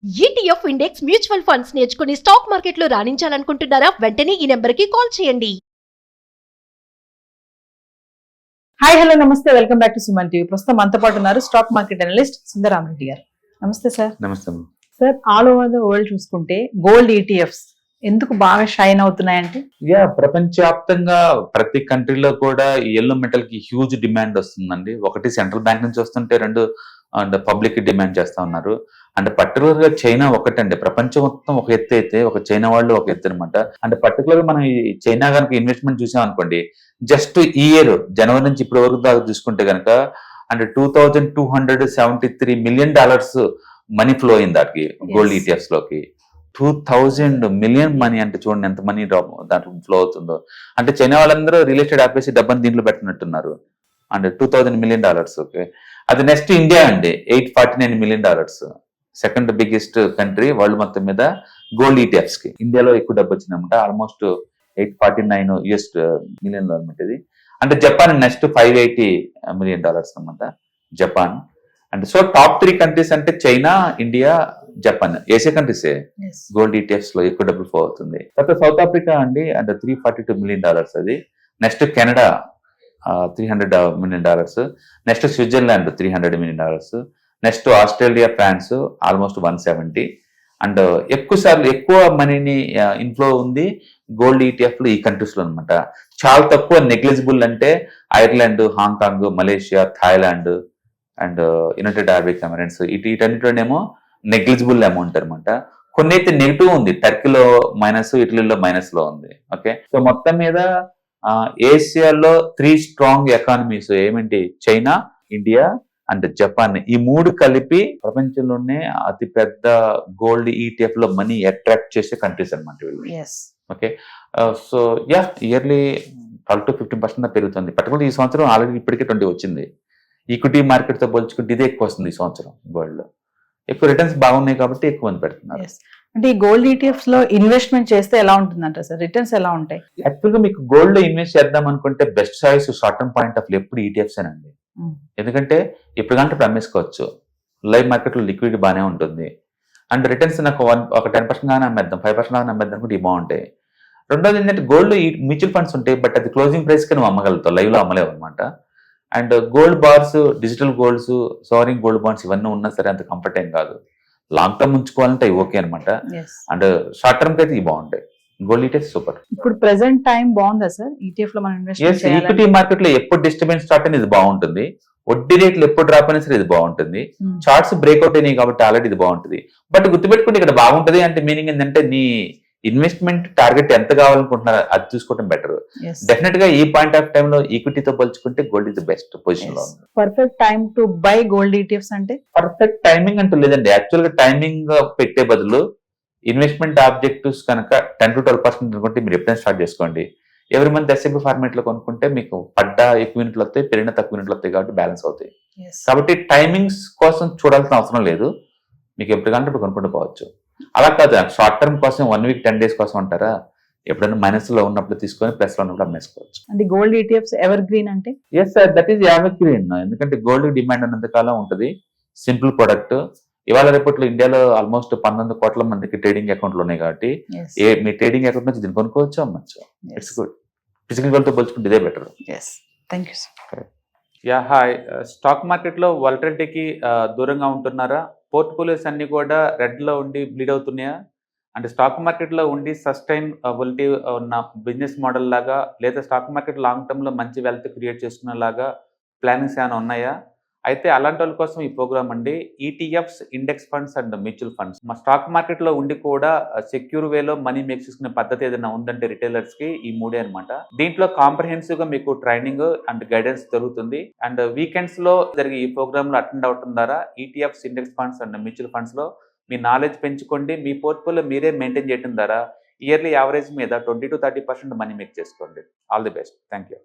ETF index mutual funds నేర్చుకుని stock మార్కెట్లో రాణించాలనుకుంటున్నారా? వెంటనే ఈ నెంబర్కి కాల్ చేయండి. హాయ్ హలో నమస్తే, welcome back to Suman TV. ప్రస్తుతం మనతో పాటు ఉన్నారు స్టాక్ మార్కెట్ అనలిస్ట్ సుందరామరెడ్డి గారు. నమస్తే సార్. నమస్తే sir, all over the world చూసుకుంటే గోల్డ్ ఈటీఎఫ్స్ ఎందుకు బాగా షైన్ అవుతున్నాయంటే? ప్రపంచవ్యాప్తంగా ప్రతి కంట్రీలో కూడా ఈ ఎల్లో మెటల్ కి హ్యూజ్ డిమాండ్ వస్తుందండి. ఒకటి సెంట్రల్ బ్యాంక్ నుంచి వస్తుంటే, రెండు అండ్ పబ్లిక్ డిమాండ్ చేస్తా ఉన్నారు. అండ్ పర్టికులర్ గా చైనా ఒకటండి, ప్రపంచం మొత్తం ఒక ఎత్తు అయితే ఒక చైనా వాళ్ళు ఒక ఎత్తు అనమాట. అండ్ పర్టికులర్ గా మనం ఈ చైనా కనుక ఇన్వెస్ట్మెంట్ చూసాం అనుకోండి, జస్ట్ ఈ ఇయర్ జనవరి నుంచి ఇప్పటి వరకు దాకా చూసుకుంటే కనుక అండ్ $2,273 million మనీ ఫ్లో అయింది దానికి గోల్డ్ ఈటీఎఫ్స్ లోకి. 2000 million మనీ అంటే చూడండి ఎంత మనీ దాంట్లో ఫ్లో అవుతుందో. అంటే చైనా వాళ్ళందరూ రియల్ ఎస్టేట్ ఆపేసి డబ్బని దీంట్లో పెట్టినట్టున్నారు. And $2,000 million. ఓకే, అది నెక్స్ట్ ఇండియా అండి, $849 million. Second biggest country world మొత్తం మీద గోల్డ్ ఈటీఎఫ్స్ కి. ఇండియాలో ఎక్కువ డబ్బు వచ్చిందన్నమాట, ఆల్మోస్ట్ $849 million అనమాట ఇది. అంటే జపాన్ నెక్స్ట్ $580 million అనమాట Japan. And so top 3 countries అంటే చైనా, ఇండియా, జపాన్, ఏషియా కంట్రీసే గోల్డ్ ఈటీఎఫ్స్ లో ఎక్కువ డబ్బులు ఫ్లో అవుతుంది. తర్వాత సౌత్ ఆఫ్రికా అండి, అంటే $342 million అది. Next Canada $300 million. Next Switzerland $300 million. Next Australia, France almost 170. And ఎక్కువ మనీని ఇన్ఫ్లో ఉంది గోల్డ్ ఈటీఎఫ్ లో ఈ కంట్రీస్ లో అనమాట. చాలా తక్కువ నెగ్లిజిబుల్ అంటే Ireland, Hong Kong, Malaysia, Thailand and United Arab Emirates. వీటన్నిటిలోనేమో నెగ్లిజిబుల్ అమౌంట్ అనమాట. కొన్ని అయితే నెగిటివ్ ఉంది, టర్కీలో మైనస్, ఇటలీలో మైనస్ లో ఉంది. ఓకే, సో మొత్తం మీద ఏషియాలో 3 స్ట్రాంగ్ ఎకానమీస్ ఏమిటి? China, India and Japan. ఈ 3 కలిపి ప్రపంచంలోనే అతి పెద్ద గోల్డ్ ఈటీఎఫ్ లో మనీ అట్రాక్ట్ చేసే కంట్రీస్ అనమాట వీళ్ళు. ఓకే, సో ఇయర్లీ 12 to 15% పెరుగుతుంది. పర్టికులర్ ఈ సంవత్సరం ఆల్రెడీ ఇప్పటికే 20 వచ్చింది. ఈక్విటీ మార్కెట్ తో పోల్చుకుంటే ఇదే ఎక్కువ వస్తుంది ఈ సంవత్సరం. గోల్డ్ లో ఎక్కువ రిటర్న్స్ బాగున్నాయి కాబట్టి ఎక్కువ మంది పెడుతున్నారు. అంటే ఈ గోల్డ్ ఈటీఎఫ్స్ లో ఇన్వెస్ట్మెంట్ చేస్తే ఎలా ఉంటుందంట సార్? రిటర్న్స్ ఎలా ఉంటాయి? యాక్చువల్గా మీకు గోల్డ్ లో ఇన్వెస్ట్ చేద్దాం అనుకుంటే best choice short term point of ఎప్పుడు ఈటీఎఫ్స్ అండి. ఎందుకంటే ఇప్పుడు కంటే ఇప్పుడు అమ్మేసుకోవచ్చు, లైవ్ మార్కెట్ లో లిక్విడిటీ బాగానే ఉంటుంది. అండ్ రిటర్న్స్ నాకు ఒక 10% గానే అమ్మేద్దాం, 5% గానే అమ్మేద్దాం అనుకుంటే ఇవి బాగుంటాయి. రెండోది ఏంటంటే గోల్డ్ మ్యూచువల్ ఫండ్స్ ఉంటాయి, బట్ అది క్లోజింగ్ ప్రైస్ కి నువ్వు అమ్మగలుగుతావు, లైవ్ లో అమ్మలేవు అనమాట. And gold bars, digital golds, sovereign gold bonds ఇవన్నీ ఉన్నా సరే అంత కంఫర్ట్ ఏం కాదు. లాంగ్ టర్మ్ ఉంచుకోవాలంటే ఇవి ఓకే అనమాట. అండ్ షార్ట్ టర్మ్ కి అయితే ఇవి బాగుంటాయి. Gold ETF super. ఇప్పుడు ప్రెసెంట్ టైం బాగుందా సార్ ఈటీఎఫ్ లో మనం ఇన్వెస్ట్? ఈక్విటీ మార్కెట్ లో ఎప్పుడు డిస్టర్బెన్స్ స్టార్ట్ అయినా ఇది బాగుంటుంది. వడ్డీ రేట్లు ఎప్పుడు డ్రాప్ అయినా సరే ఇది బాగుంటుంది. చార్ట్స్ బ్రేక్అవుట్ అయినాయి కాబట్టి ఆల్రెడీ ఇది బాగుంటుంది. బట్ గుర్తుపెట్టుకుంటే ఇక్కడ బాగుంటుంది అంటే మీనింగ్ ఏంటంటే నీ ఇన్వెస్ట్మెంట్ టార్గెట్ ఎంత కావాలనుకుంటున్నారో అది చూసుకోవడం బెటర్. డెఫినెట్ గా ఈ పాయింట్ ఆఫ్ టైమ్ లో ఈక్విటీతో పోల్చుకుంటే gold is the best position లో ఉంది. Perfect time to buy gold ETFs అంటే? పర్ఫెక్ట్ టైమింగ్ అంటూ లేదండి. యాక్చువల్ గా టైమింగ్ పెట్టే బదులు ఇన్వెస్ట్మెంట్ ఆబ్జెక్టివ్స్ కనుక 10 to 12% అనుకుంటే మీరు ఎప్పుడైనా స్టార్ట్ చేసుకోండి. ఎవరి మంత్ ఎస్ఐపి ఫార్మేట్ లో కొనుక్కుంటే మీకు పడ్డ ఎక్కువ యూనిట్లు వస్తాయి, పెరిగిన తక్కువ యూనిట్లు వస్తాయి కాబట్టి బ్యాలెన్స్ అవుతాయి. కాబట్టి టైమింగ్స్ కోసం చూడాల్సిన అవసరం లేదు, మీకు ఎప్పుడు కంటే ఇప్పుడు కొనుక్కుంటూ పోవచ్చు. అలా కాదు, షార్ట్ టర్మ్ కోసం 1 week 10 days కోసం అంటారా, ఎప్పుడైనా మైనస్ లో ఉన్నప్పుడు తీసుకొని ప్లస్ లో ఉన్నప్పుడు అమ్మేసుకోవచ్చు. అంటే gold ETFs ever green? Yes sir, that is ever గ్రీన్. ఎందుకంటే గోల్డ్ డిమాండ్ ఉన్నంత కాలం ఉంటుంది. Simple product. ఇవాళ రేపట్లో ఇండియాలో ఆల్మోస్ట్ 19 కోట్ల మందికి ట్రేడింగ్ అకౌంట్లు ఉన్నాయి కాబట్టి మీ ట్రేడింగ్ అకౌంట్ నుంచి దీన్ని కొనుక్కోవచ్చు, అమ్మచ్చు. It's good. ఫిజికల్ గోల్డ్ తో పోల్చుకుంటే ఇదే better. Thank you sir. Hi. Stock market లో వాలటిలిటీకి దూరంగా ఉంటున్నారా? పోర్ట్ఫోలియోస్ అన్ని కూడా రెడ్ లో ఉండి బ్లీడ్ అవుతున్నాయా? అంటే స్టాక్ మార్కెట్ లో ఉండి సస్టైన్ వొలటిలిటీ ఉన్న బిజినెస్ మోడల్ లాగా, లేదా స్టాక్ మార్కెట్ లాంగ్ టర్మ్ లో మంచి వెల్త్ క్రియేట్ చేసుకునే లాగా ప్లానింగ్స్ ఏమైనా ఉన్నాయా? అయితే అలాంటి వాళ్ళ కోసం ఈ ప్రోగ్రామ్ అండి, ETFs, index funds and mutual funds. మా స్టాక్ మార్కెట్ లో ఉండి కూడా సెక్యూర్ వేలో మనీ మేక్ చేసుకునే పద్ధతి ఏదైనా ఉందంటే రిటైలర్స్ కి ఈ 3 అనమాట. దీంట్లో కాంప్రహెన్సివ్ గా మీకు ట్రైనింగ్ అండ్ గైడెన్స్ జరుగుతుంది. అండ్ వీకెండ్స్ లో జరిగే ఈ ప్రోగ్రామ్ లో అటెండ్ అవడం ద్వారా ETFs, index funds and mutual funds లో మీ నాలెడ్జ్ పెంచుకోండి. మీ పోర్ట్ఫోలియో మీరే మెయింటైన్ చేయడం ద్వారా ఇయర్లీ యావరేజ్ మీద 20 to 30% మనీ మేక్ చేసుకోండి. All the best. Thank you.